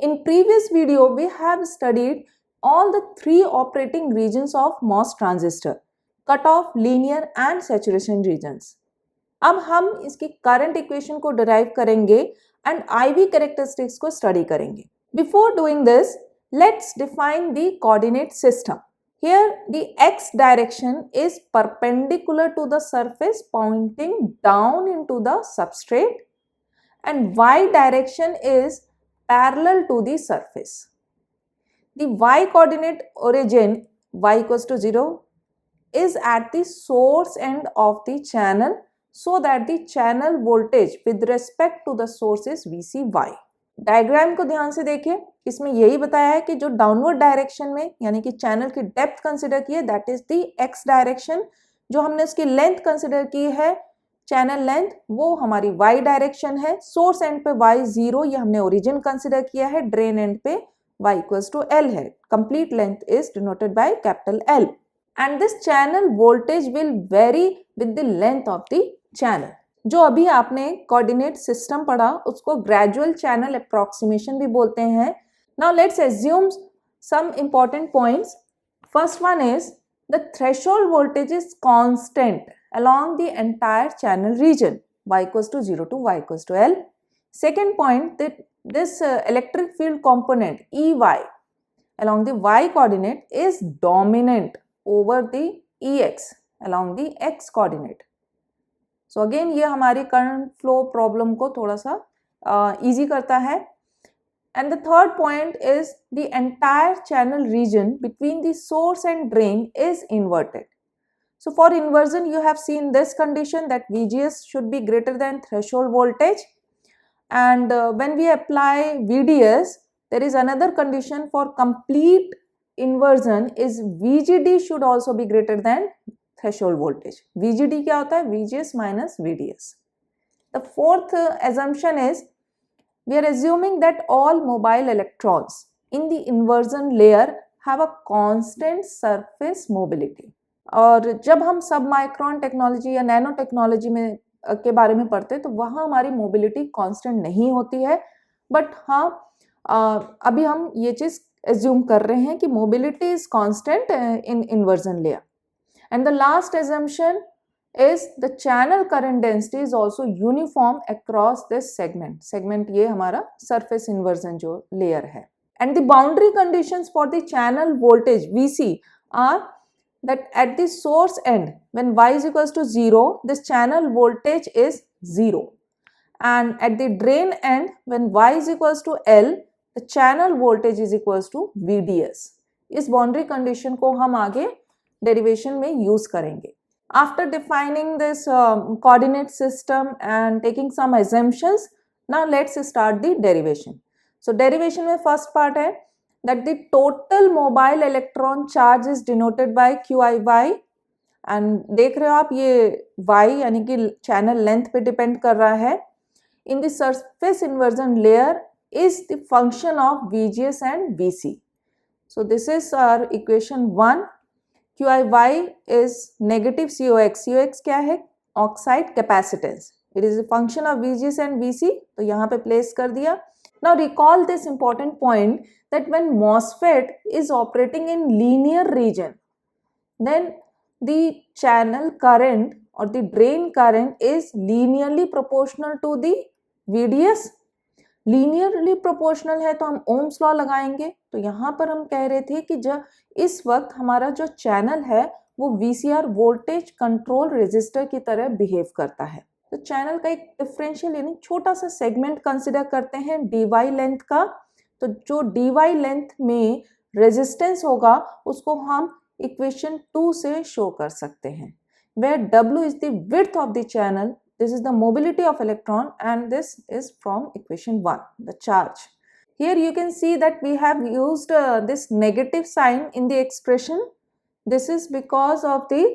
In previous video, we have studied all the three operating regions of MOS transistor: cutoff, linear and saturation regions. अब हम इसकी current equation को derive करेंगे and IV characteristics को study करेंगे. Before doing this, let's define the coordinate system. Here the x direction is perpendicular to the surface pointing down into the substrate and y direction is parallel to the surface. The y coordinate origin y equals to 0 is at the source end of the channel so that the channel voltage with respect to the source is VCY. Diagram को ध्यान से देखिए, इसमें यही बताया है कि जो डाउनवर्ड डायरेक्शन में यानी कि चैनल की डेप्थ कंसिडर की है that is the x direction, जो हमने उसकी लेंथ कंसिडर की है चैनल लेंथ वो हमारी y डायरेक्शन है. सोर्स एंड पे y 0 ये हमने ओरिजिन कंसिडर किया है, ड्रेन एंड पे y इक्वल्स टू L है. Complete length is denoted by capital L and this channel voltage will very with the length of the channel. जो अभी आपने कोऑर्डिनेट सिस्टम पढ़ा उसको ग्रेजुअल चैनल अप्रोक्सीमेशन भी बोलते हैं. Now let's assume some important points. First one is the threshold voltage is constant along the entire channel region, y equals to 0 to y equals to L. Second point, that this electric field component EY along the y coordinate is dominant over the EX along the x coordinate. So again ये हमारी current flow problem को थोड़ा सा easy करता है. And the third point is the entire channel region between the source and drain is inverted. So for inversion, you have seen this condition that VGS should be greater than threshold voltage, and when we apply VDS, there is another condition for complete inversion is VGD should also be greater than threshold voltage. VGD क्या होता है? VGS minus VDS. The fourth assumption is we are assuming that all mobile electrons in the inversion layer have a constant surface mobility. और जब हम सब micron technology या nano technology में के बारे में पढ़ते हैं तो वहाँ हमारी मोबिलिटी कांस्टेंट नहीं होती है, बट हाँ अभी हम ये चीज़ एज्यूम कर रहे हैं कि mobility is constant in inversion layer. And the last assumption is the channel current density is also uniform across this segment. Segment ये हमारा सरफेस इन्वर्जन जो लेयर है. And the boundary conditions for the channel voltage VC are that at the source end when y is equals to 0 this channel voltage is 0, and at the drain end when y is equals to L the channel voltage is equals to VDS. इस boundary condition को हम आगे derivation में use करेंगे. After defining this coordinate system and taking some assumptions, now let's start the derivation. So derivation में first part है that the total mobile electron charge is denoted by QIY, and देख रहे हो आप ये Y यानी कि channel length पे depend कर रहा है. In the surface inversion layer is the function of VGS and VC. So this is our equation 1. QIY is negative COX. COX क्या है? Oxide capacitance. It is a function of VGS and VC. तो यहाँ पे place कर दिया. Now recall this important point that when MOSFET is operating in linear region, then the channel current or the drain current is linearly proportional to the VDS. Linearly proportional है तो हम Ohm's law लगाएंगे. तो यहाँ पर हम कह रहे थे कि जब इस वक्त हमारा जो चैनल है वो VCR वोल्टेज कंट्रोल रेजिस्टर की तरह बिहेव करता है. तो चैनल का एक डिफरेंशियल यानी छोटा सा सेगमेंट कंसिडर करते हैं dy लेंथ का. तो जो dy लेंथ में रेजिस्टेंस होगा उसको हम इक्वेशन 2 से शो कर सकते हैं, where W is the width of the channel, this is the mobility of electron, and this is from equation 1, the charge. Here you can see that we have used this negative sign in the expression. This is because of the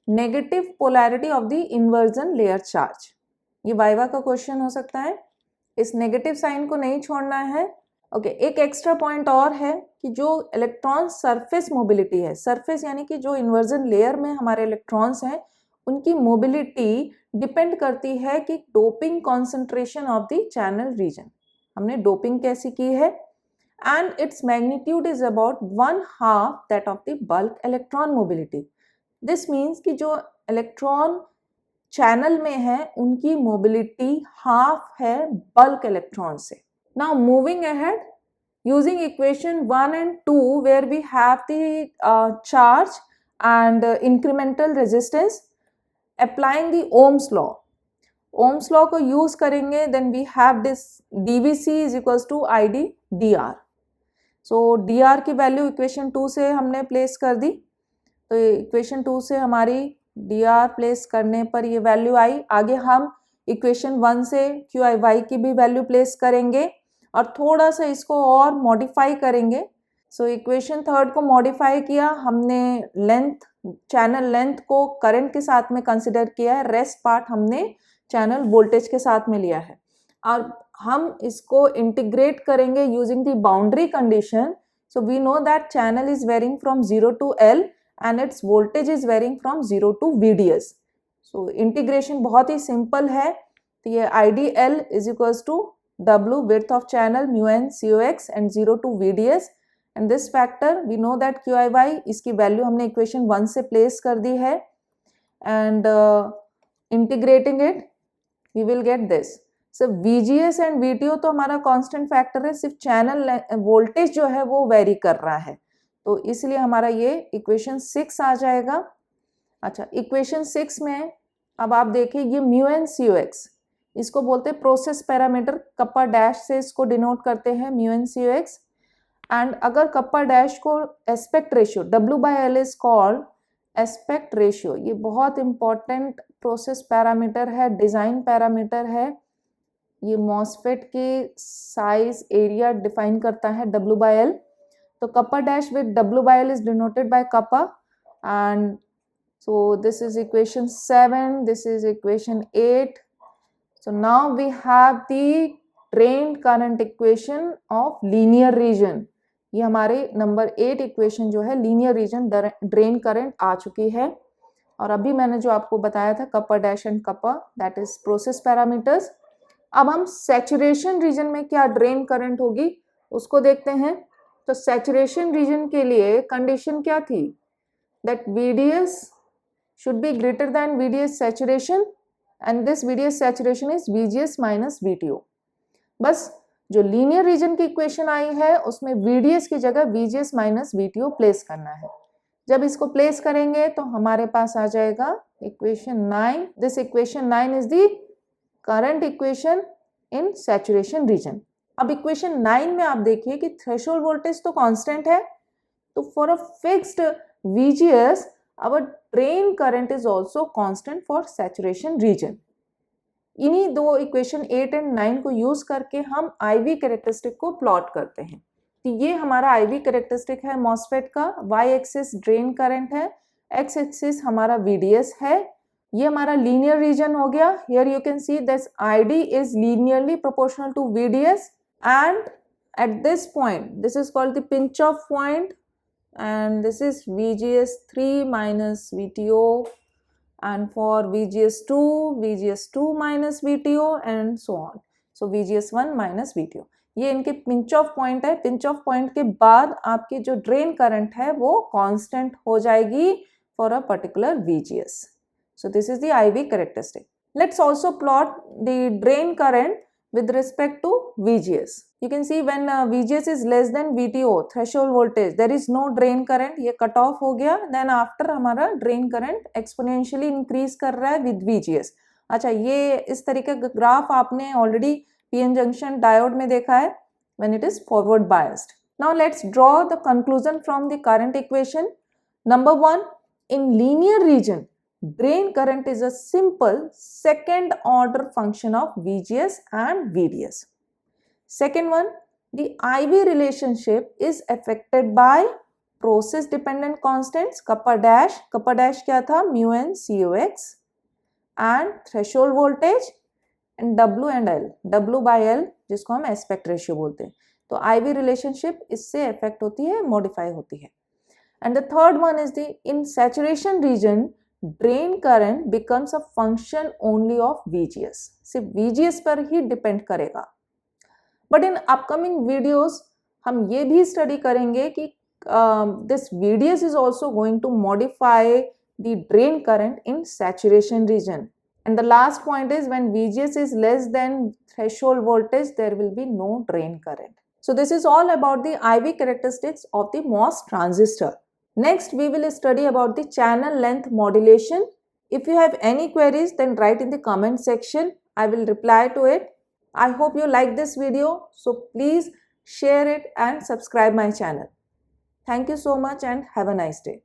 negative polarity of the inversion layer charge. ये viva का question हो सकता है. इस negative sign को नहीं छोड़ना है. ओके, एक एक्स्ट्रा पॉइंट और है कि जो इलेक्ट्रॉन सरफेस मोबिलिटी है, सरफेस यानी कि जो इन्वर्जन लेयर में हमारे इलेक्ट्रॉन्स हैं उनकी मोबिलिटी डिपेंड करती है कि doping concentration of the channel region. हमने डोपिंग कैसी की है? and its magnitude is about 1/2 that of the bulk electron mobility. This means कि जो इलेक्ट्रॉन चैनल में है उनकी मोबिलिटी हाफ है बल्क इलेक्ट्रॉन से. Now moving ahead, using equation 1 and 2 where we have the charge and incremental resistance, applying the Ohm's law. Ohm's law को use करेंगे, then we have this dVc is equals to id dr. So dr की value equation 2 से हमने place कर दी, तो equation 2 से हमारी dr place करने पर ये वैल्यू आई. आगे हम इक्वेशन 1 से qi की भी वैल्यू प्लेस करेंगे और थोड़ा सा इसको और मॉडिफाई करेंगे. सो इक्वेशन 3 को मॉडिफाई किया हमने, लेंथ, चैनल लेंथ को करंट के साथ में कंसिडर किया है, रेस्ट पार्ट हमने चैनल वोल्टेज के साथ में लिया है और हम इसको इंटीग्रेट करेंगे using the boundary condition. So we know that channel is varying from 0 to L and its voltage is varying from 0 to VDS. So integration बहुत ही सिंपल है. तो ये IDL is equals to W width of channel mu n COX and 0 to VDS, and this factor we know that QIY इसकी value हमने equation 1 से place कर दी है and integrating it we will get this. So VGS and VTO तो हमारा constant factor है, सिर्फ channel voltage जो है वो वेरी कर रहा है, तो इसलिए हमारा ये इक्वेशन 6 आ जाएगा. अच्छा, इक्वेशन 6 में अब आप देखिए ये mu n COX, इसको बोलते हैं प्रोसेस पैरामीटर, कप्पा डैश से इसको डिनोट करते हैं mu n COX. एंड अगर कप्पा डैश को aspect ratio W/L is called aspect ratio, ये बहुत इंपॉर्टेंट प्रोसेस पैरामीटर है, डिजाइन पैरामीटर है. ये मॉसफेट के साइज एरिया डिफाइन करता है W/L. तो kappa dash with W/L is denoted by kappa. And so this is equation 7, this is equation 8. So now we have the drain current equation of linear region. ये हमारे number 8 equation जो है linear region drain current आ चुकी है. और अभी मैंने जो आपको बताया था kappa dash and kappa, that is process parameters. अब हम सैचुरेशन रीजन में क्या ड्रेन करंट होगी उसको देखते हैं. तो सैचुरेशन रीजन के लिए कंडीशन क्या थी, that VDS should be greater than VDS saturation and this VDS saturation is VGS minus VTO. बस जो लीनियर रीजन की इक्वेशन आई है उसमें VDS की जगह VGS minus VTO प्लेस करना है. जब इसको प्लेस करेंगे तो हमारे पास आ जाएगा equation 9. This equation 9 is the current equation in saturation region. अब इक्वेशन 9 में आप देखिए कि थ्रेशोल्ड वोल्टेज तो कांस्टेंट है, तो for a fixed VGS our drain current is also constant for saturation region. इन्हीं दो इक्वेशन 8 and 9 को यूज करके हम IV कैरेक्टरिस्टिक को प्लॉट करते हैं. तो ये हमारा IV कैरेक्टरिस्टिक है मॉसफेट का. Y एक्सिस ड्रेन करंट है, X एक्सिस हमारा VDS है. ये हमारा लीनियर रीजन हो गया. Here you can see this ID is linearly proportional to VDS and at this point this is called the pinch off point. And this is VGS3 minus VTO, and for VGS2 minus VTO and so on. So VGS1 minus VTO. ये इनके pinch of point है. Pinch of point के बाद आपकी जो drain current है वो constant हो जाएगी for a particular VGS. So this is the IV characteristic. Let's also plot the drain current with respect to VGS. You can see when VGS is less than VTO, threshold voltage, there is no drain current. ये cut off हो गया. Then after हमारा drain current exponentially increase कर रहा है with VGS. अच्छा, ये इस तरीके का ग्राफ आपने already PN junction diode में देखा है when it is forward biased. Now let's draw the conclusion from the current equation. Number 1, in linear region, drain current is a simple second order function of VGS and VDS. Second one, the IV relationship is affected by process dependent constants kappa dash क्या था, mu n COX, and threshold voltage and W and L, W/L जिसको हम aspect ratio बोलते हैं. तो IV relationship इससे affect होती है, मॉडिफाई होती है. And the third one is the in saturation region drain current becomes a function only of VGS. सिर्फ VGS पर ही डिपेंड करेगा. बट इन अपकमिंग वीडियोस हम ये भी स्टडी करेंगे कि this VDS is also going to modify the drain current in saturation region. And the last point is when VGS is less than threshold voltage, there will be no drain current. So this is all about the IV characteristics of the MOS transistor. Next, we will study about the channel length modulation. If you have any queries, then write in the comment section. I will reply to it. I hope you like this video. So please share it and subscribe my channel. Thank you so much and have a nice day.